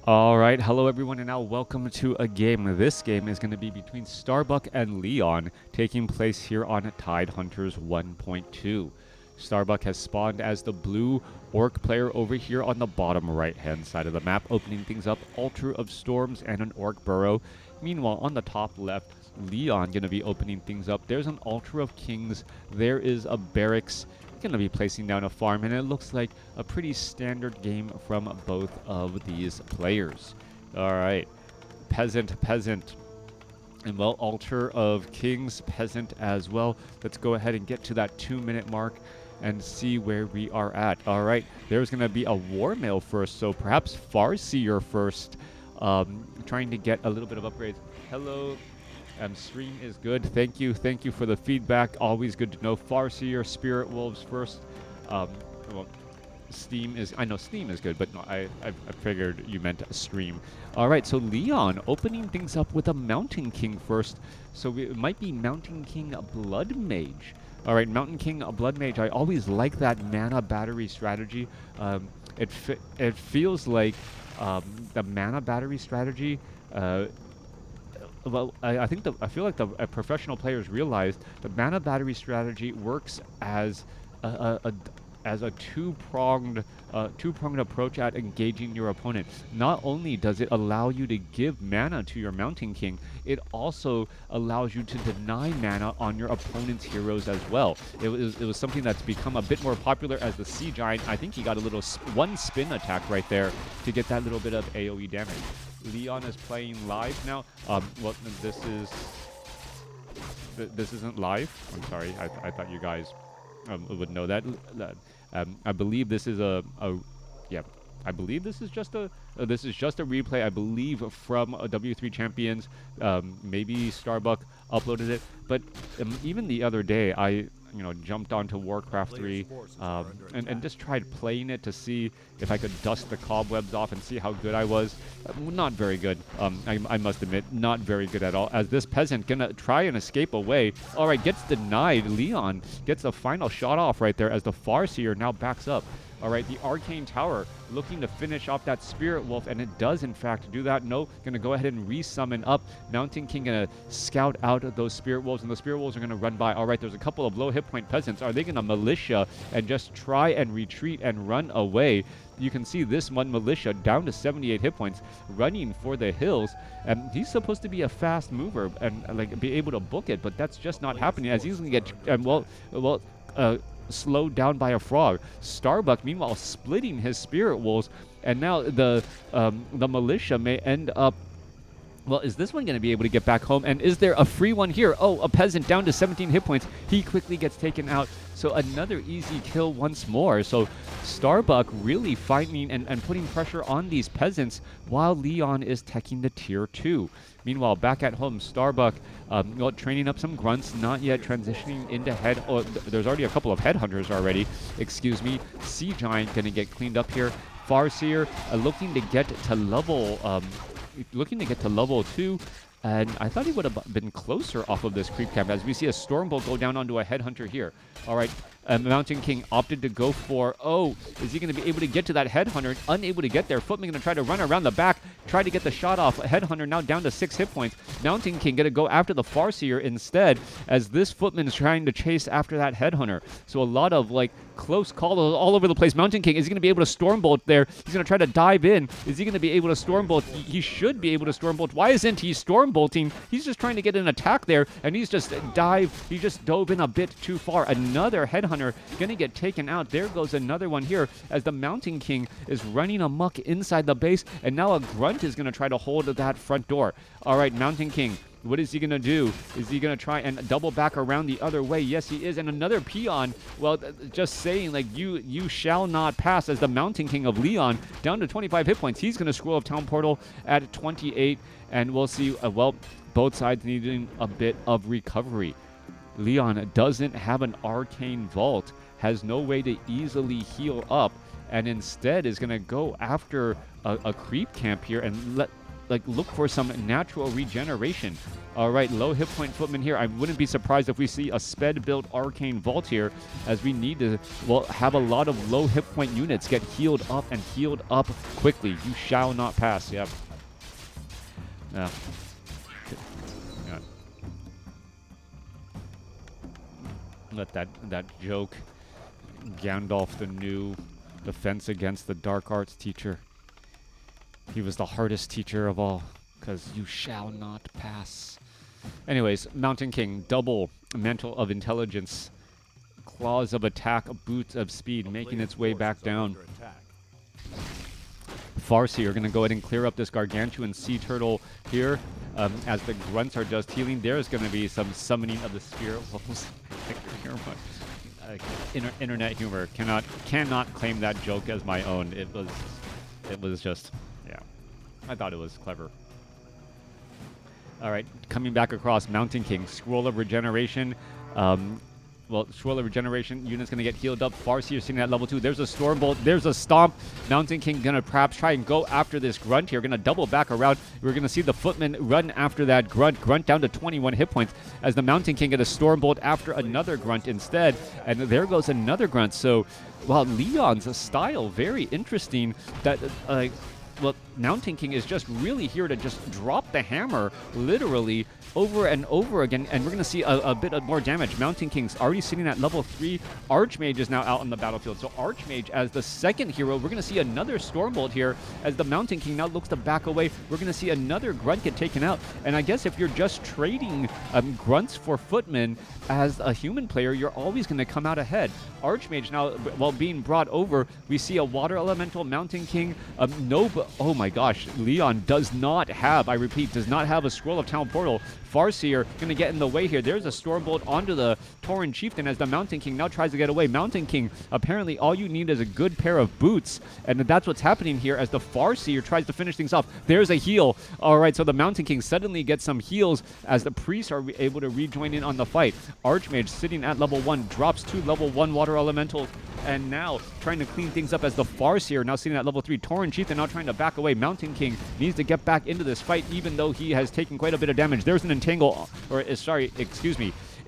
Alright, hello everyone, and now welcome to a game. This game is going to be between Starbuck and Leon, taking place here on Tidehunters 1.2. Starbuck has spawned as the blue orc player over here on the bottom right-hand side of the map, opening things up, Altar of Storms and an orc burrow. Meanwhile, on the top left, Leon going to be opening things up. There's an Altar of Kings, there is a barracks, going to be placing down a farm, and it looks like a pretty standard game from both of these players. All right, peasant, and well, Altar of Kings, peasant as well. Let's go ahead and get to that 2-minute mark and see where we are at. All right, there's going to be a war mail first, so perhaps Farseer first, trying to get a little bit of upgrades. Hello. Stream is good. Thank you for the feedback. Always good to know. Farseer, Spirit Wolves first. Well, Steam is. I know Steam is good, but no, I figured you meant stream. All right, so Leon opening things up with a Mountain King first. So it might be Mountain King Blood Mage. All right, Mountain King Blood Mage. I always like that mana battery strategy. It feels like the mana battery strategy. Well, I feel like the professional players realized the mana battery strategy works as a two-pronged approach at engaging your opponent. Not only does it allow you to give mana to your Mountain King, it also allows you to deny mana on your opponent's heroes as well. It was something that's become a bit more popular as the Sea Giant. I think he got a little one spin attack right there to get that little bit of AoE damage. Leon is playing live now. Well, this isn't live. I'm sorry. I thought you guys would know that. I believe this is yeah. I believe this is just a replay. I believe from W3 Champions. Maybe Starbuck uploaded it, but even the other day I jumped onto WarCraft 3 and just tried playing it to see if I could dust the cobwebs off and see how good I was. Not very good. I must admit, not very good at all. As this peasant gonna try and escape away. All right, gets denied. Leon gets a final shot off right there as the Farseer now backs up. All right, the Arcane Tower looking to finish off that Spirit Wolf, and it does, in fact, do that. No, going to go ahead and resummon up. Mountain King going to scout out those Spirit Wolves, and the Spirit Wolves are going to run by. All right, there's a couple of low hit point peasants. Are they going to militia and just try and retreat and run away? You can see this one militia down to 78 hit points, running for the hills. And he's supposed to be a fast mover and like be able to book it, but that's just not happening. As he's going to get slowed down by a frog. Starbuck, meanwhile, splitting his Spirit Wolves, and now the militia may end up. Well, is this one going to be able to get back home? And is there a free one here? Oh, a peasant down to 17 hit points. He quickly gets taken out. So another easy kill once more. So Starbuck really fighting and putting pressure on these peasants while Leon is teching the tier 2. Meanwhile, back at home, Starbuck training up some grunts, not yet transitioning into head. Oh, there's already a couple of headhunters already. Excuse me. Sea Giant going to get cleaned up here. Farseer looking to get to level 2, and I thought he would have been closer off of this creep camp as we see a Stormbolt go down onto a headhunter here. All right, Mountain King opted to go for, is he going to be able to get to that headhunter? Unable to get there. Footman going to try to run around the back, try to get the shot off. Headhunter now down to 6 hit points. Mountain King going to go after the Farseer instead, as this Footman is trying to chase after that headhunter. So a lot of close call all over the place. Mountain King, is he going to be able to Stormbolt there? He's going to try to dive in. Is he going to be able to Stormbolt? He should be able to Stormbolt. Why isn't he Stormbolting? He's just trying to get an attack there, and he just dove in a bit too far. Another headhunter going to get taken out. There goes another one here as the Mountain King is running amok inside the base, and now a grunt is going to try to hold that front door. All right, Mountain King, what is he going to do? Is he going to try and double back around the other way? Yes, he is. And another peon, well, just saying, you shall not pass, as the Mountain King of Leon down to 25 hit points. He's going to scroll of Town Portal at 28, and we'll see, both sides needing a bit of recovery. Leon doesn't have an Arcane Vault, has no way to easily heal up, and instead is going to go after a creep camp here and like look for some natural regeneration. All right, low hit point Footman here. I wouldn't be surprised if we see a sped-built Arcane Vault here, as we need to, well, have a lot of low hit point units get healed up and healed up quickly. You shall not pass. Yep. Yeah. Yeah. Let that joke. Gandalf the new defense against the dark arts teacher. He was the hardest teacher of all, because you shall not pass. Anyways, Mountain King, double Mantle of Intelligence, Claws of Attack, Boots of Speed, making its way back down. Farsi are going to go ahead and clear up this gargantuan sea turtle here. As the grunts are just healing, there's going to be some summoning of the spirit wolves. Internet humor cannot claim that joke as my own. It was just, yeah, I thought it was clever. All right, coming back across, Mountain King, Scroll of Regeneration. Well, Scroll of Regeneration unit's going to get healed up. Farsi, you're sitting at level 2. There's a Stormbolt. There's a Stomp. Mountain King going to perhaps try and go after this Grunt here. Going to double back around. We're going to see the Footman run after that Grunt. Grunt down to 21 hit points as the Mountain King get a Stormbolt after another Grunt instead. And there goes another Grunt. So, while Leon's style, very interesting. That, well, Mountain King is just really here to just drop the hammer, literally, over and over again, and we're going to see a bit of more damage. Mountain King's already sitting at level 3. Archmage is now out on the battlefield. So Archmage as the second hero. We're going to see another Stormbolt here as the Mountain King now looks to back away. We're going to see another Grunt get taken out. And I guess if you're just trading Grunts for Footmen as a human player, you're always going to come out ahead. Archmage now, while being brought over, we see a Water Elemental, Mountain King. Oh my gosh, Leon does not have, I repeat, does not have a Scroll of Town Portal. Farseer going to get in the way here. There's a Stormbolt onto the Tauren Chieftain as the Mountain King now tries to get away. Mountain King, apparently all you need is a good pair of boots, and that's what's happening here as the Farseer tries to finish things off. There's a heal. All right, so the Mountain King suddenly gets some heals as the priests are able to rejoin in on the fight. Archmage sitting at level 1, drops 2 level 1 Water Elementals, and now trying to clean things up as the Farseer now sitting at level 3. Tauren Chieftain now trying to back away. Mountain King needs to get back into this fight, even though he has taken quite a bit of damage. There's an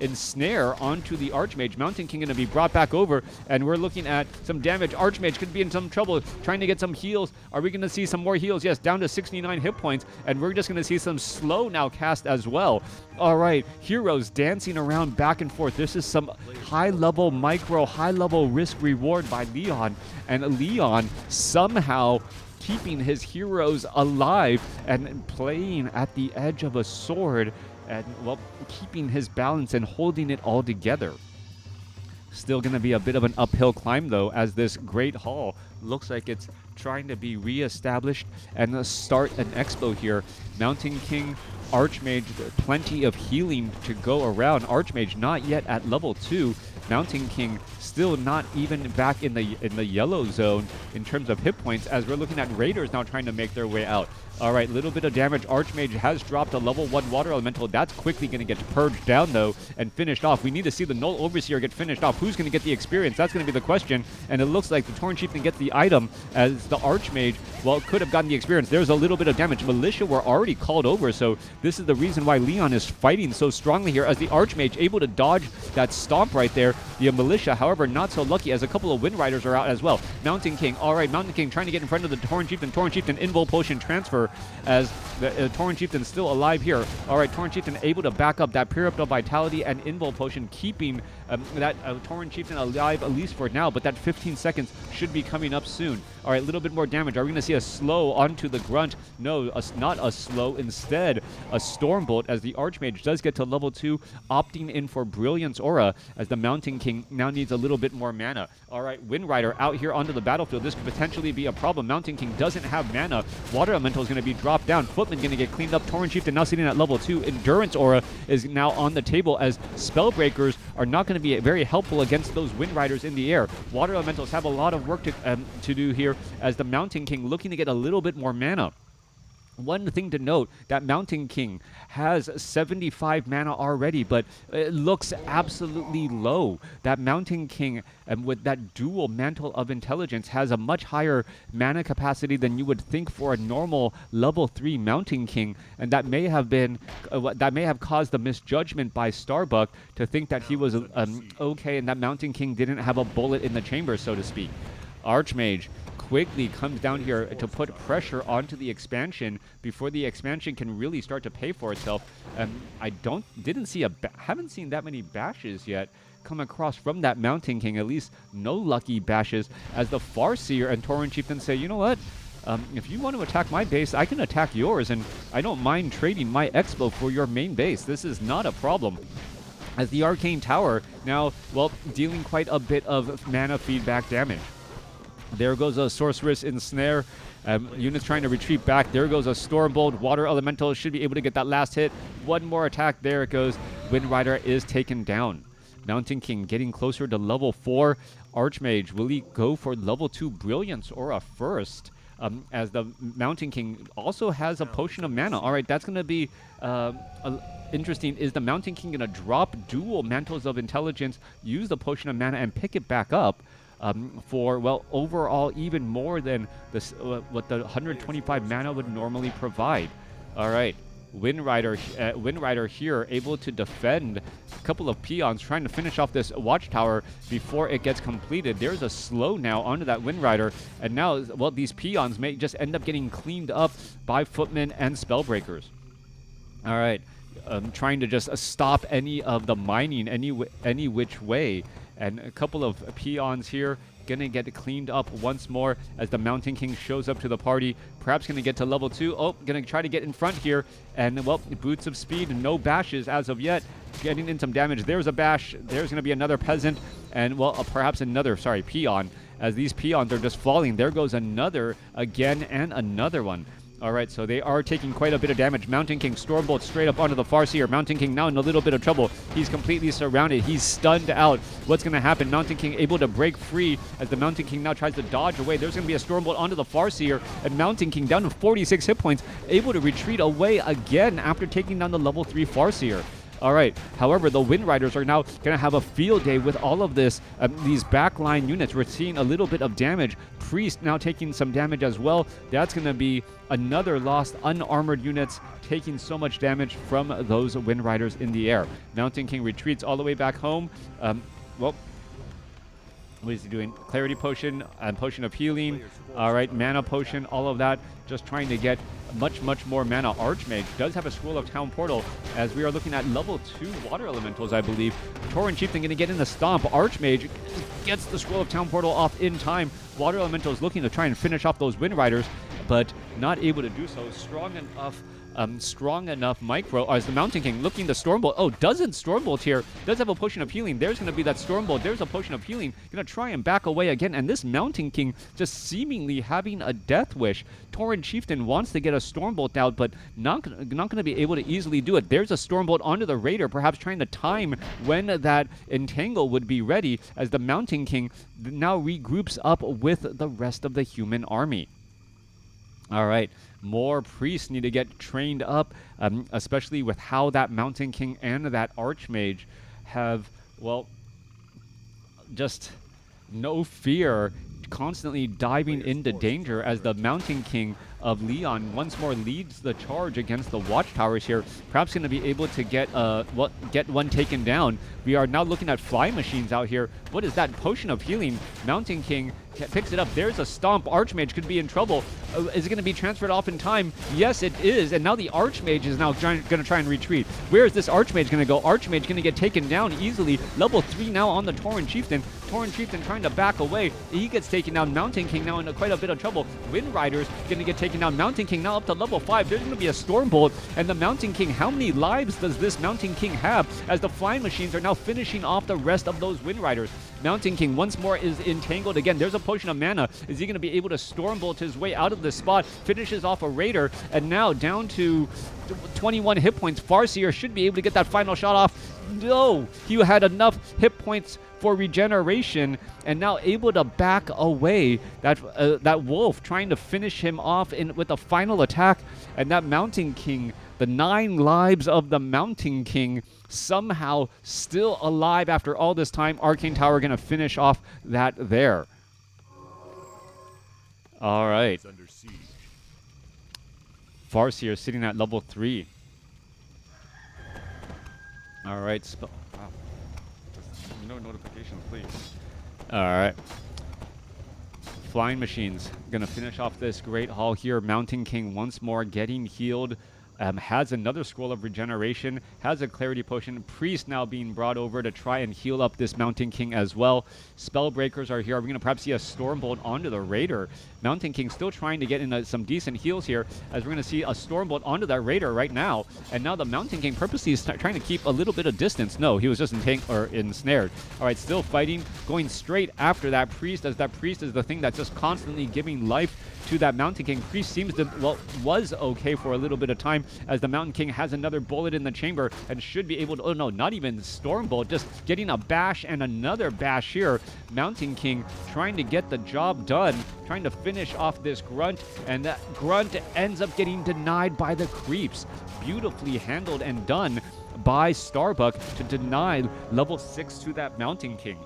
ensnare onto the Archmage. Mountain King going to be brought back over, and we're looking at some damage. Archmage could be in some trouble trying to get some heals. Are we going to see some more heals? Yes, down to 69 hit points, and we're just going to see some slow now cast as well. All right, heroes dancing around back and forth. This is some high-level high-level risk-reward by Leon, and Leon somehow keeping his heroes alive and playing at the edge of a sword and, well, keeping his balance and holding it all together. Still going to be a bit of an uphill climb, though, as this Great Hall looks like it's trying to be reestablished and start an expo here. Mountain King, Archmage, plenty of healing to go around. Archmage not yet at level 2. Mountain King still not even back in the yellow zone in terms of hit points, as we're looking at Raiders now trying to make their way out. All right, little bit of damage. Archmage has dropped a level 1 Water Elemental. That's quickly going to get purged down, though, and finished off. We need to see the Null Overseer get finished off. Who's going to get the experience? That's going to be the question. And it looks like the Tauren Chieftain gets the item, as the Archmage, well, could have gotten the experience. There's a little bit of damage. Militia were already called over, so this is the reason why Leon is fighting so strongly here, as the Archmage able to dodge that stomp right there. The Militia, however, not so lucky, as a couple of Wind Riders are out as well. Mountain King, all right, Mountain King trying to get in front of the Tauren Chieftain. Tauren Chieftain Invul Potion transfer, as the Tauren Chieftain still alive here. All right, Tauren Chieftain able to back up that Period of Vitality and Invul Potion, keeping that Tauren Chieftain alive at least for now, but that 15 seconds should be coming up soon. All right, a little bit more damage. Are we going to see a slow onto the Grunt? No, not a slow. Instead, a Stormbolt, as the Archmage does get to level 2, opting in for Brilliance Aura, as the Mountain King now needs a little bit more mana. All right, Wind Rider out here onto the battlefield. This could potentially be a problem. Mountain King doesn't have mana. Water Elemental is going to be dropped down. Footman going to get cleaned up. Tauren Chieftain now sitting at level 2. Endurance Aura is now on the table, as Spellbreakers are not going to be very helpful against those Wind Riders in the air. Water Elementals have a lot of work to do here, as the Mountain King looking to get a little bit more mana. One thing to note, that Mountain King has 75 mana already, but it looks absolutely low. That Mountain King, with that dual Mantle of Intelligence, has a much higher mana capacity than you would think for a normal level 3 Mountain King, and that may have been that may have caused the misjudgment by Starbuck to think that he was okay, and that Mountain King didn't have a bullet in the chamber, so to speak. Archmage quickly comes down here to put pressure onto the expansion before the expansion can really start to pay for itself. I haven't seen that many bashes yet come across from that Mountain King, at least no lucky bashes, as the Farseer and Tauren Chieftain say, you know what? If you want to attack my base, I can attack yours, and I don't mind trading my Expo for your main base. This is not a problem. As the Arcane Tower now, well, dealing quite a bit of mana feedback damage. There goes a Sorceress Ensnare. Units trying to retreat back. There goes a Stormbolt. Water Elemental should be able to get that last hit. One more attack. There it goes. Wind Rider is taken down. Mountain King getting closer to level 4. Archmage, will he go for level 2 Brilliance or a first? As the Mountain King also has a Potion of Mana. All right, that's going to be interesting. Is the Mountain King going to drop dual Mantles of Intelligence, use the Potion of Mana, and pick it back up? For, well, overall even more than this, what the 125 mana would normally provide. All right, Wind Rider here able to defend a couple of peons, trying to finish off this watchtower before it gets completed. There's a slow now onto that Wind Rider, and now, well, these peons may just end up getting cleaned up by footmen and spellbreakers. All right, trying to just stop any of the mining any which way. And a couple of peons here gonna get cleaned up once more as the Mountain King shows up to the party. Perhaps gonna get to level 2. Oh, gonna try to get in front here. And, well, Boots of Speed, no bashes as of yet. Getting in some damage. There's a bash. There's gonna be another peasant. And, well, perhaps another, peon. As these peons are just falling. There goes another again and another one. All right, so they are taking quite a bit of damage. Mountain King Stormbolt straight up onto the Farseer. Mountain King now in a little bit of trouble. He's completely surrounded. He's stunned out. What's going to happen? Mountain King able to break free as the Mountain King now tries to dodge away. There's going to be a Stormbolt onto the Farseer, and Mountain King down to 46 hit points, able to retreat away again after taking down the level 3 Farseer. All right. However, the Wind Riders are now going to have a field day with all of this, these backline units. We're seeing a little bit of damage. Priest now taking some damage as well. That's going to be another lost unarmored units taking so much damage from those Wind Riders in the air. Mountain King retreats all the way back home. Well, what is he doing? Clarity Potion and Potion of Healing. All right, Mana Potion, all of that. Just trying to get much more mana. Archmage does have a Scroll of Town Portal, as we are looking at level 2 Water Elementals, I believe. Tauren Chieftain going to get in the stomp. Archmage gets the Scroll of Town Portal off in time. Water Elemental is looking to try and finish off those Wind Riders, but not able to do so. Strong enough micro as the Mountain King looking to Stormbolt. Oh, doesn't Stormbolt here. Does have a Potion of Healing. There's going to be that Stormbolt. There's a Potion of Healing. Going to try and back away again. And this Mountain King just seemingly having a death wish. Tauren Chieftain wants to get a Stormbolt out, but not going to be able to easily do it. There's a Stormbolt onto the Raider, perhaps trying to time when that Entangle would be ready, as the Mountain King now regroups up with the rest of the human army. All right, more priests need to get trained up, especially with how that Mountain King and that Archmage have, well, just no fear, constantly diving into danger, as the Mountain King of Leon once more leads the charge against the watchtowers here. Perhaps going to be able to get one taken down. We are now looking at fly machines out here. What is that? Potion of Healing. Mountain King picks it up. There's a stomp. Archmage could be in trouble. Is it going to be transferred off in time? Yes, it is. And now the Archmage is now going to try and retreat. Where is this Archmage going to go? Archmage going to get taken down easily. Level 3 now on the Tauren Chieftain. Tauren Chieftain trying to back away. He gets taken down. Mountain King now in quite a bit of trouble. Wind Riders going to get taken down. Mountain King now up to level 5. There's going to be a Stormbolt. And the Mountain King, how many lives does this Mountain King have, as the flying machines are now finishing off the rest of those Wind Riders? Mountain King once more is entangled again. There's a Potion of Mana. Is he going to be able to Stormbolt his way out of this spot? Finishes off a Raider, and now down to 21 hit points. Farseer should be able to get that final shot off. no, he had enough hit points for regeneration and now able to back away. That wolf trying to finish him off with a final attack, and that Mountain King, the 9 lives of the Mountain King, somehow still alive after all this time. Arcane Tower going to finish off that there. All right. Farseer sitting at level 3. All right. Wow. No notifications, please. All right. Flying Machines going to finish off this great haul here. Mountain King once more getting healed. Has another scroll of regeneration, has a clarity potion. Priest now being brought over to try and heal up this Mountain King as well. Spellbreakers are here. Are we going to perhaps see a Stormbolt onto the Raider? Mountain King still trying to get in some decent heals here, as we're going to see a Stormbolt onto that Raider right now. And now the Mountain King purposely is trying to keep a little bit of distance. No, he was just ensnared. All right, still fighting, going straight after that Priest, as that Priest is the thing that's just constantly giving life to that Mountain King. Priest seems to, well, was okay for a little bit of time, as the Mountain King has another bullet in the chamber and should be able to, oh no, not even Stormbolt, just getting a bash and another bash here. Mountain King trying to get the job done, trying to finish off this Grunt, and that Grunt ends up getting denied by the creeps. Beautifully handled and done by Starbuck to deny level 6 to that Mountain King.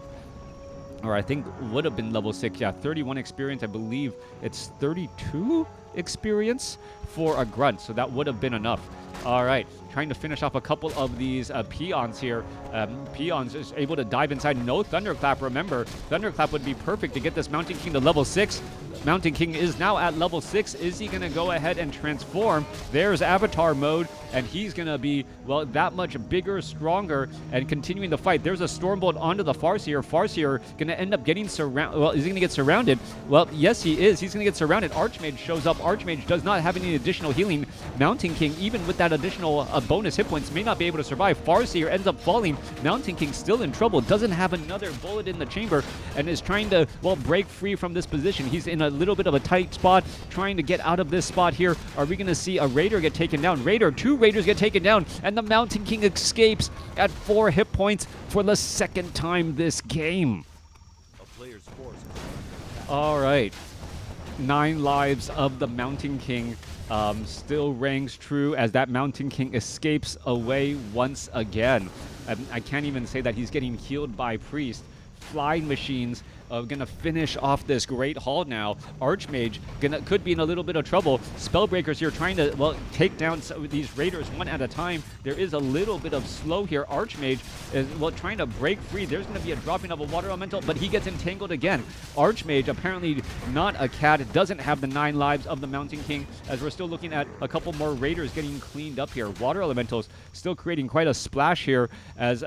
Or I think would have been level 6. Yeah, 31 experience. I believe it's 32 experience for a Grunt, so that would have been enough. All right, trying to finish off a couple of these peons here. Peons is able to dive inside. No Thunderclap, remember. Thunderclap would be perfect to get this Mountain King to level 6. Mountain King is now at level 6. Is he going to go ahead and transform? There's Avatar mode, and he's going to be, well, that much bigger, stronger, and continuing the fight. There's a Stormbolt onto the Farseer. Farseer going to end up getting surrounded. Well, is he going to get surrounded? Well, yes, he is. He's going to get surrounded. Archmage shows up. Archmage does not have any additional healing. Mountain King, even with that additional bonus hit points, may not be able to survive. Farseer ends up falling. Mountain King still in trouble. Doesn't have another bullet in the chamber, and is trying to, well, break free from this position. He's in a little bit of a tight spot, trying to get out of this spot here. Are we going to see a Raider get taken down? Two Raiders get taken down, and the Mountain King escapes at 4 hit points for the second time this game. All right. 9 lives of the Mountain King still ranks true, as that Mountain King escapes away once again. I can't even say that he's getting healed by Priest. Flying Machines gonna finish off this great haul now. Archmage could be in a little bit of trouble. Spellbreakers here trying to, well, take down these Raiders one at a time. There is a little bit of slow here. Archmage is, well, trying to break free. There's gonna be a dropping of a water elemental, but he gets entangled again. Archmage, apparently not a cat, doesn't have the 9 lives of the Mountain King, as we're still looking at a couple more Raiders getting cleaned up here. Water elementals still creating quite a splash here, as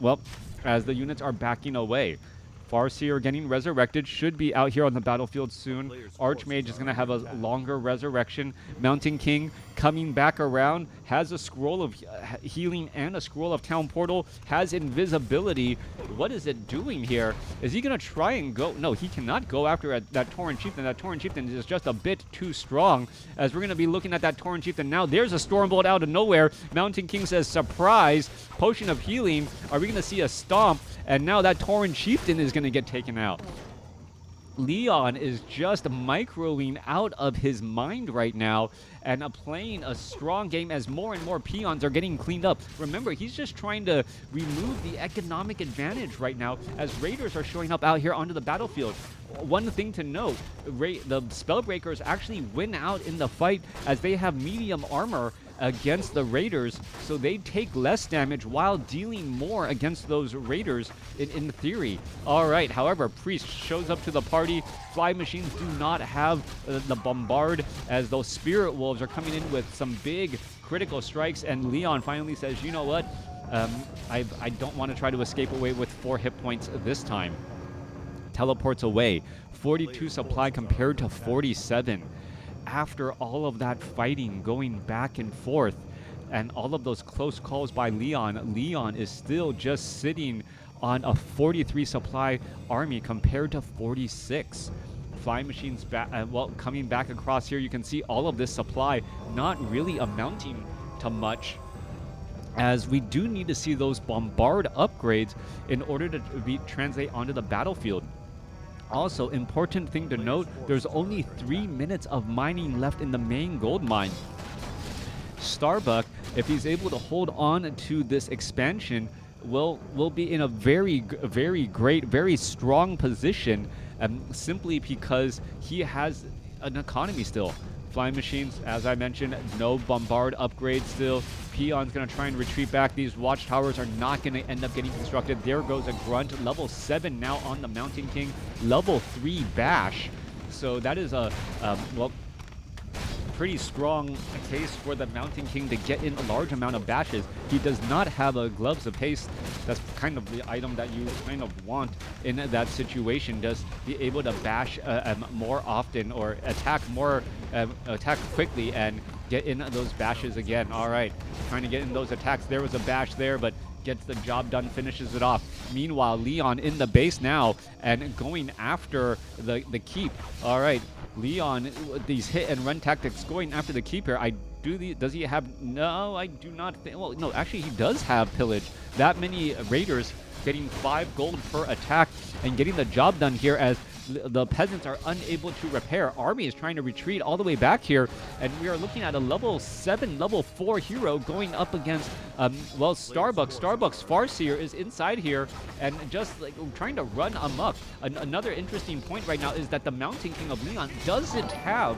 well, as the units are backing away. Farseer getting resurrected, should be out here on the battlefield soon. Archmage is going to have a longer resurrection. Mountain King coming back around, has a scroll of healing and a scroll of town portal, has invisibility. What is it doing here? Is he going to try and go? No, he cannot go after that Tauren Chieftain. That Tauren Chieftain is just a bit too strong, as we're going to be looking at that Tauren Chieftain now. There's a Stormbolt out of nowhere. Mountain King says, surprise, potion of healing. Are we going to see a stomp? And now that Tauren Chieftain is going to get taken out. Leon is just microing out of his mind right now, and playing a strong game as more and more peons are getting cleaned up. Remember, he's just trying to remove the economic advantage right now, as Raiders are showing up out here onto the battlefield. One thing to note, the Spellbreakers actually win out in the fight, as they have medium armor against the Raiders, so they take less damage while dealing more against those Raiders in theory. All right, however, Priest shows up to the party. Fly Machines do not have the bombard, as those Spirit Wolves are coming in with some big critical strikes, and Leon finally says, you know what, I don't want to try to escape away with 4 hit points this time. Teleports away. 42 supply compared to 47. After all of that fighting going back and forth and all of those close calls by Leon, Leon is still just sitting on a 43 supply army compared to 46. Flying Machines well, coming back across here, you can see all of this supply not really amounting to much. as we do need to see those bombard upgrades in order to translate onto the battlefield. Also, important thing to note, there's only 3 minutes of mining left in the main gold mine. Starbuck, if he's able to hold on to this expansion, will be in a very great, very strong position, simply because he has an economy still. Flying machines, as I mentioned, no bombard upgrades still. Peon's going to try and retreat back. These watchtowers are not going to end up getting constructed. There goes a grunt. Level 7 now on the Mountain King. Level 3 bash. So that is a, well, pretty strong case for the Mountain King to get in a large amount of bashes. He does not have a Gloves of Haste. That's kind of the item that you kind of want in that situation. Just be able to bash more often, or attack more, attack quickly and get in those bashes again. All right, trying to get in those attacks. There was a bash there, but gets the job done, finishes it off. Meanwhile, Leon in the base now and going after the keep. All right, Leon, these hit and run tactics, going after the keep here. Does he have? No, I do not think. Well, no, actually, he does have pillage. That many raiders getting 5 gold per attack and getting the job done here, as the peasants are unable to repair. Army is trying to retreat all the way back here, and we are looking at a level 7, level 4 hero going up against, well, Starbuck. Starbuck's Farseer is inside here and just like trying to run amok. Another interesting point right now is that the Mountain King of Leon doesn't have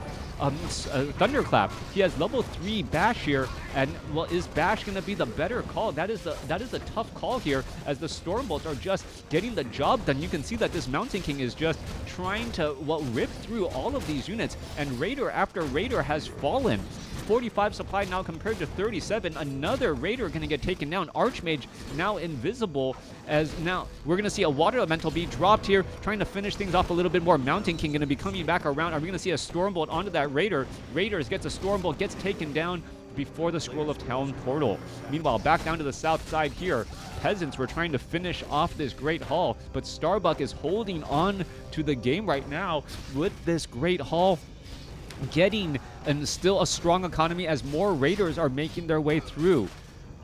Thunderclap. He has level 3 Bash here, and well, is Bash going to be the better call? That is a tough call here, as the Stormbolts are just getting the job done. You can see that this Mountain King is just trying to, well, rip through all of these units, and Raider after Raider has fallen. 45 supply now compared to 37. Another Raider going to get taken down. Archmage now invisible, as now we're going to see a Water Elemental be dropped here, trying to finish things off a little bit more. Mountain King going to be coming back around. Are we going to see a Stormbolt onto that Raider? Raiders gets a Stormbolt, gets taken down before the Scroll of Town portal. Meanwhile, back down to the south side here, peasants were trying to finish off this Great Hall, but Starbuck is holding on to the game right now with this Great Hall, getting and still a strong economy as more raiders are making their way through.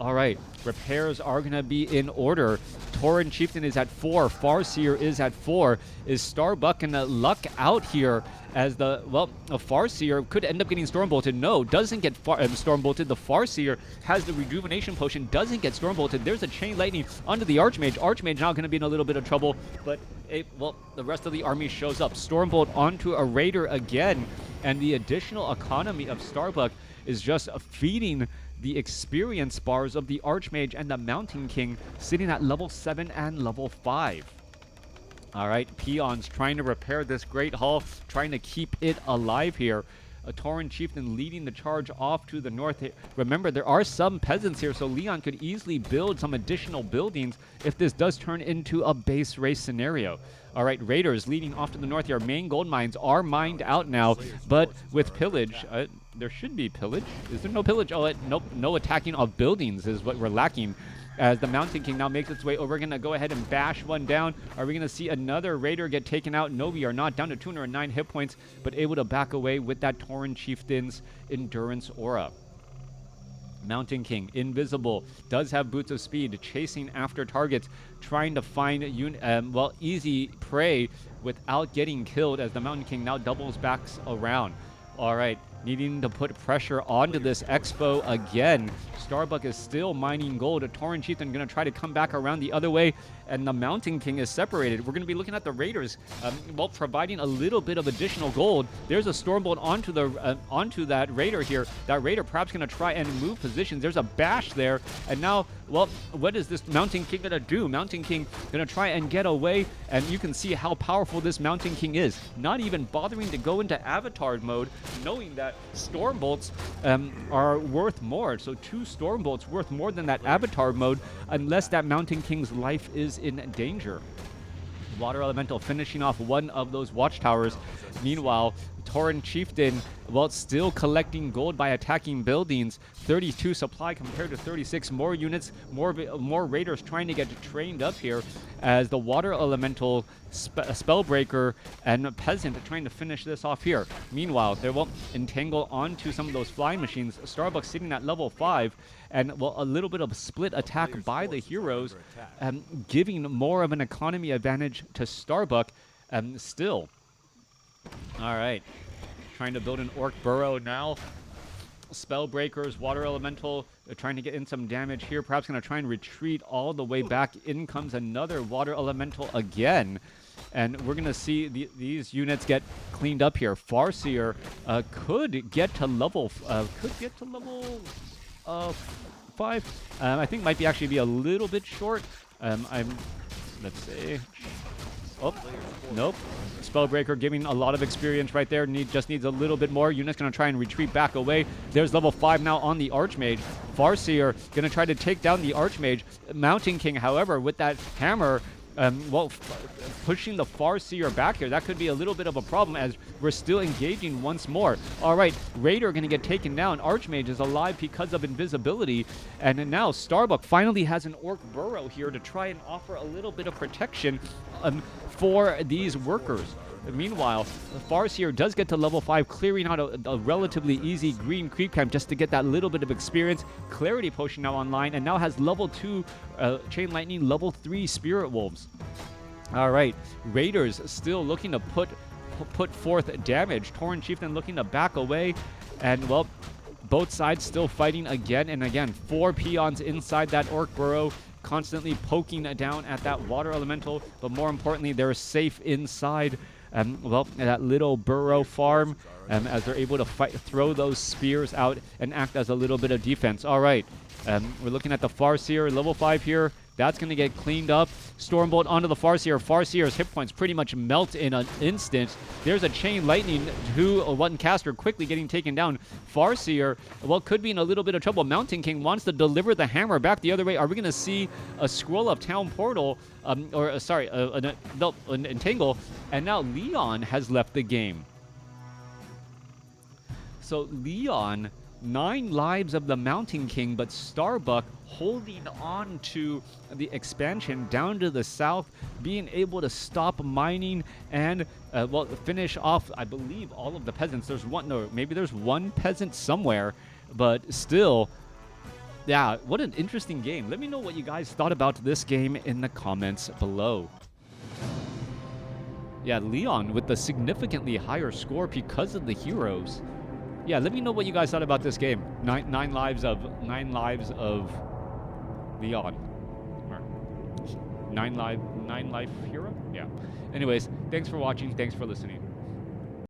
All right, repairs are going to be in order. Tauren Chieftain is at 4. Farseer is at 4. Is Starbuck going to luck out here, as the, well, a Farseer could end up getting Stormbolted? No, doesn't get Stormbolted. The Farseer has the Rejuvenation Potion, doesn't get Stormbolted. There's a Chain Lightning onto the Archmage. Archmage now going to be in a little bit of trouble, but, well, the rest of the army shows up. Stormbolt onto a Raider again, and the additional economy of Starbuck is just feeding the experience bars of the Archmage and the Mountain King, sitting at level 7 and level 5. All right, Peons trying to repair this Great Hall, trying to keep it alive here. A Tauren Chieftain leading the charge off to the north. Remember, there are some peasants here, so Leon could easily build some additional buildings if this does turn into a base race scenario. All right, Raiders leading off to the north here. Main gold mines are mined out now, but with pillage, there should be pillage. Is there no pillage? Oh, nope, no attacking of buildings is what we're lacking, as the Mountain King now makes its way over. We're going to go ahead and bash one down. Are we going to see another Raider get taken out? No, we are not. Down to 209 hit points, but able to back away with that Tauren Chieftain's Endurance Aura. Mountain King, invisible, does have Boots of Speed, chasing after targets, trying to find well, easy prey without getting killed, as the Mountain King now doubles back around. All right, needing to put pressure onto this Expo again. Starbuck is still mining gold. A Tauren Chieftain going to try to come back around the other way, and the Mountain King is separated. We're going to be looking at the Raiders, well, providing a little bit of additional gold. There's a Stormbolt onto that Raider here. That Raider perhaps going to try and move positions. There's a bash there, and now, well, what is this Mountain King going to do? Mountain King going to try and get away, and you can see how powerful this Mountain King is. Not even bothering to go into Avatar mode, knowing that Stormbolts are worth more. So 2 Stormbolts worth more than that Avatar mode, unless that Mountain King's life is in danger. Water Elemental finishing off one of those watchtowers. Meanwhile, Tauren Chieftain, well, still collecting gold by attacking buildings. 32 supply compared to 36. More units, more raiders trying to get trained up here as the water elemental, spellbreaker, and peasant trying to finish this off here. Meanwhile, they will entangle onto some of those flying machines. Starbuck sitting at level 5, and well, a little bit of split attack by the heroes, giving more of an economy advantage to Starbuck. Still. All right. Trying to build an orc burrow now. Spellbreakers, water elemental, trying to get in some damage here. Perhaps going to try and retreat all the way back. In comes another water elemental again. And we're going to see these units get cleaned up here. Farseer could get to level 5. I think might be actually be a little bit short. Let's see. Oh, nope. Spellbreaker giving a lot of experience right there. Just needs a little bit more. Unit's going to try and retreat back away. There's level 5 now on the Archmage. Farseer going to try to take down the Archmage. Mountain King, however, with that hammer, well, pushing the Farseer back here, that could be a little bit of a problem as we're still engaging once more. All right, Raider going to get taken down. Archmage is alive because of invisibility. And now Starbuck finally has an Orc Burrow here to try and offer a little bit of protection for these workers. Meanwhile, Farseer does get to level 5, clearing out a relatively easy green creep camp just to get that little bit of experience. Clarity Potion now online, and now has level 2 Chain Lightning, level 3 Spirit Wolves. All right, Raiders still looking to put forth damage. Tauren Chieftain looking to back away, and well, both sides still fighting again and again. 4 peons inside that Orc Burrow, constantly poking down at that water elemental, but more importantly, they're safe inside well, that little burrow farm, as they're able to throw those spears out and act as a little bit of defense. All right, we're looking at the Farseer, level 5 here. That's going to get cleaned up. Stormbolt onto the Farseer. Farseer's hit points pretty much melt in an instant. There's a Chain Lightning to a one caster quickly getting taken down. Farseer, well, could be in a little bit of trouble. Mountain King wants to deliver the hammer back the other way. Are we going to see a Scroll of Town Portal, an Entangle, and now Leon has left the game. So Leon, 9 lives of the Mountain King, but Starbuck holding on to the expansion down to the south, being able to stop mining and, well, finish off, I believe, all of the peasants. There's maybe there's one peasant somewhere, but still, yeah, what an interesting game. Let me know what you guys thought about this game in the comments below. Yeah, Leon with the significantly higher score because of the heroes. Yeah, let me know what you guys thought about this game. Nine lives of Leon. Or 9 life hero? Yeah. Anyways, thanks for watching. Thanks for listening.